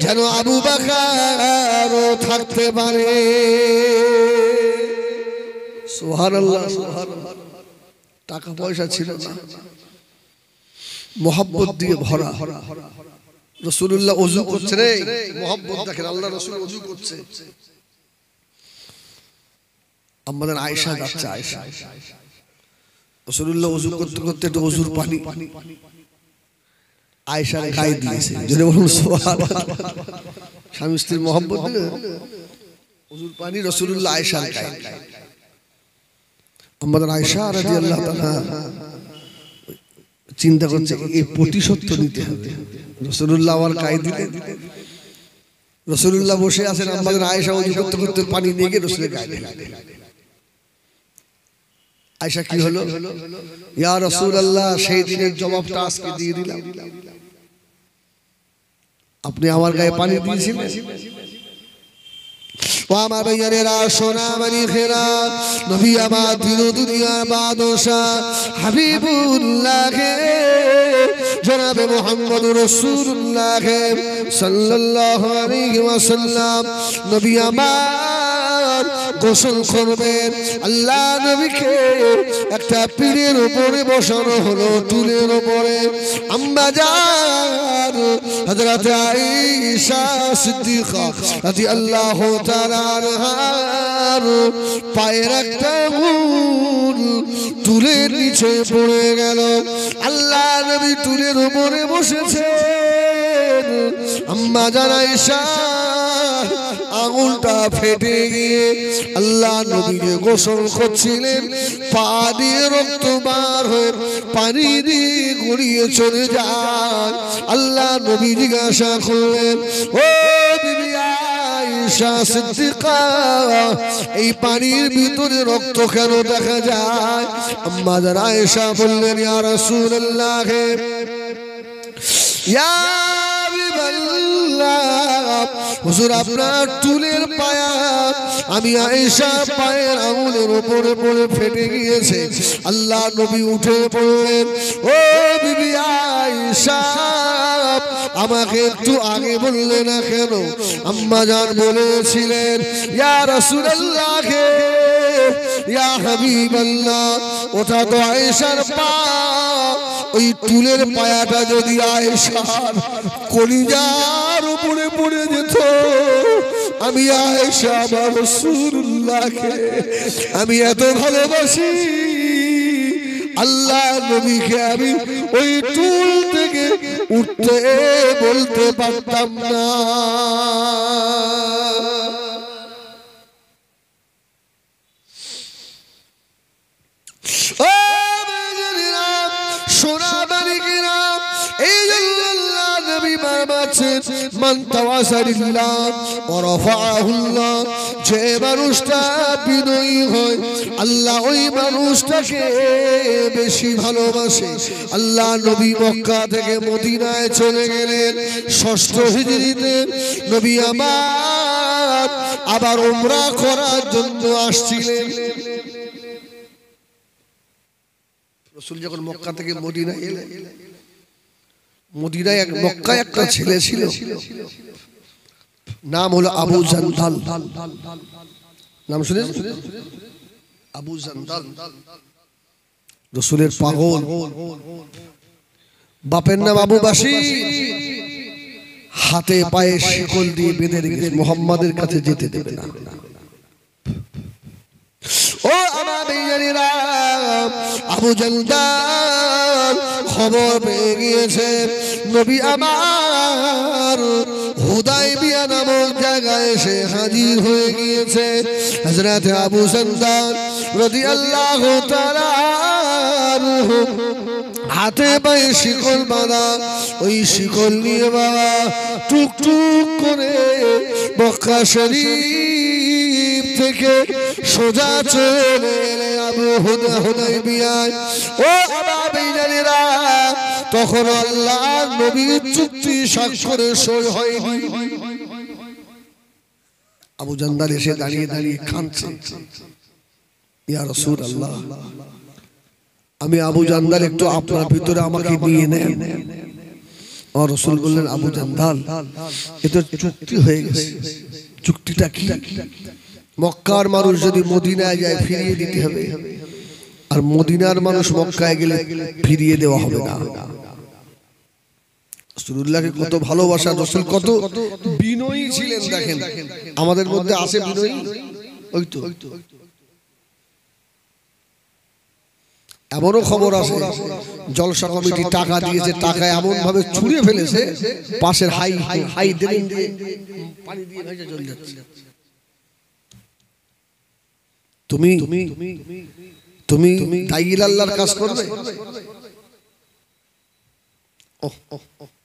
যেন আবু বকর থাকতে পারে। সুবহানাল্লাহ, সুবহানাল্লাহ। টাকা পয়সা ছিল না, মোহাব্বত দিয়ে ভরা। রাসূলুল্লাহ ওযু করছে রে, মোহাব্বত দেখেন, আল্লাহ রাসূল ওযু করছে। আমাদের আয়েশা যাচ্ছে, আয়েশা রাসূলুল্লাহ ওযু করতে করতে একটু ওযুর পানি আয়েশার গায়ে দিয়েছে। যদি বলুন সুবহানাল্লাহ। স্বামী স্ত্রীর মোহাব্বত দিয়ে ওযুর পানি রাসূলুল্লাহ আয়েশার গায়ে। আমাদের আয়েশা রাদিয়াল্লাহু তাআলা চিন্তা করছে এই প্রতিশোধ নিতে হবে। রাসূলুল্লাহ আমার গায়ে দিলেন, রাসূলুল্লাহ বসে আছেন, আমাদের আয়েশা ওযু করতে করতে পানি নিয়ে গিয়ে রাসূলের গায়ে দিলেন। আয়েশা কি হলো, ইয়া রাসূলুল্লাহ সেই দিনের জবাবটা আজকে দিয়ে দিলাম, আপনি আমার গায়ে পানি দিয়েছিলেন। ও আমার ভাইয়েরা, সোনা মানি খেরা, নবী আমার দিন দুনিয়ার বাদশা হাবিবুল্লাহ জনাবে মুহাম্মদুর রাসূলুল্লাহ সাল্লাল্লাহু আলাইহি ওয়াসাল্লাম নবী আমার গোসল করবেন। আল্লাহ নবীকে একটা পীরের উপরে বসানো হলো, টুলের উপরে। আম্মা জান হযরত আয়েশা সিদ্দিকা রাদিয়াল্লাহু তাআলা আনহার পায়ের একটা আঙুল টুলের নিচে পড়ে গেল। আল্লাহ নবী টুলের উপরে বসেছেন, আম্মা জান আয়েশা আঙুলটা ফেটে গিয়ে আল্লাহ নবীকে গোসল করছিলেন, পা দিয়ে রক্ত বার হয়ে পানি দিয়ে গড়িয়ে চলে যায়। আল্লাহ নবী জিজ্ঞাসা করলেন, ও বিবি আয়েশা সিদ্দিকা, এই পানির ভিতরে রক্ত কেন দেখা যায়? আম্মা জান আয়েশা বললেন, ইয়া রাসূলুল্লাহ, ইয়া হুজুর আপনার চুলের পায়া আমি আয়েশা পায়ের আঙুলের উপরে পড়ে ফেটে গিয়েছে। আল্লাহ নবী উঠে পড়লেন, ও বিবি আয়েশা আমাকে একটু আগে বললে না কেন? আম্মা জান বলেছিলেন, ইয়া রাসূলুল্লাহ, ইয়া হাবিবাল্লাহ, ওটা তো আয়েশার পা, ওই চুলের পায়াটা যদি আয়েশার কলিজার উপরে পড়ে যেত, আমি আয়েশা আমার রাসূলুল্লাহকে আমি এত ভালোবাসি, আল্লাহ নবীকে আমি ওই চুল থেকে উঠতে বলতে পারতাম না। যে মানুষটা বিনয়ী হয় আল্লাহ ওই মানুষটাকে বেশি ভালোবাসে। আল্লাহ নবী মক্কা থেকে মদিনায় চলে গেলেন ৬ষ্ঠ হিজরিতে। নবী আমার আবার উমরা করার জন্য আসছিলেন। রাসূল যখন মক্কা থেকে মদিনায় এলেন, মদিনায় মক্কায় একটা ছেলে ছিল, নাম হলো আবু জান্দাল। নাম শুনেন? আবু জান্দাল রাসূলের পাগল। বাপের নাম আবু বাসির। হাতে পায়ে শিকল দিয়ে বেঁধে রেখেছে, মুহাম্মাদের কাছে যেতে দেবে না। ও আমার ভাইয়েরা, আবু জান্দাল খবর পেয়ে গিয়েছে নবী আমার হুদায়বিয়া নামক জায়গায় এসে হাজির হয়ে গিয়েছে। হযরত আবু জান্দাল রাদিয়াল্লাহু তাআলা হাতে পায়ে শিকল বাঁধা, ওই শিকল নিয়ে বাবা টুকটুক করে মক্কা শরীফ থেকে সোজা চলে এলে আবু হুদায়বিয়ায়। ও আমার ভাইয়েরা, তখন আল্লাহ নবীর চুক্তি স্বাক্ষরে সই হয়নি। আবু জান্দাল এসে দাঁড়িয়ে দাঁড়িয়ে কাঁদছে, ইয়া রাসূলুল্লাহ, আমি আবু জান্দাল, একটু আপনার ভিতরে আমাকে নিয়ে নেন। আর রাসূল বললেন, আবু জান্দাল, এটা চুক্তি হয়ে গেছে। চুক্তিটা কি? মক্কার মানুষ যদি মদিনায় যায় ফিরিয়ে দিতে হবে, আর মদিনার মানুষ মক্কায় গেলে ফিরিয়ে দেওয়া হবে না। রাসূলুল্লাহকে কত ভালোবাসা, রাসূল কত বিনয়ী ছিলেন দেখেন। আমাদের মধ্যে আছে বিনয়ী? ওই তো এমনও খবর আছে জলসা কমিটি টাকা দিয়েছে, টাকা এমন ভাবে ছুঁড়ে ফেলেছে পাশের হাই ড্রেন দিয়ে পানি দিয়ে ভেসে চলে যাচ্ছে। তুমি তুমি তুমি দায়িল আল্লাহর কাজ করবে? ওহ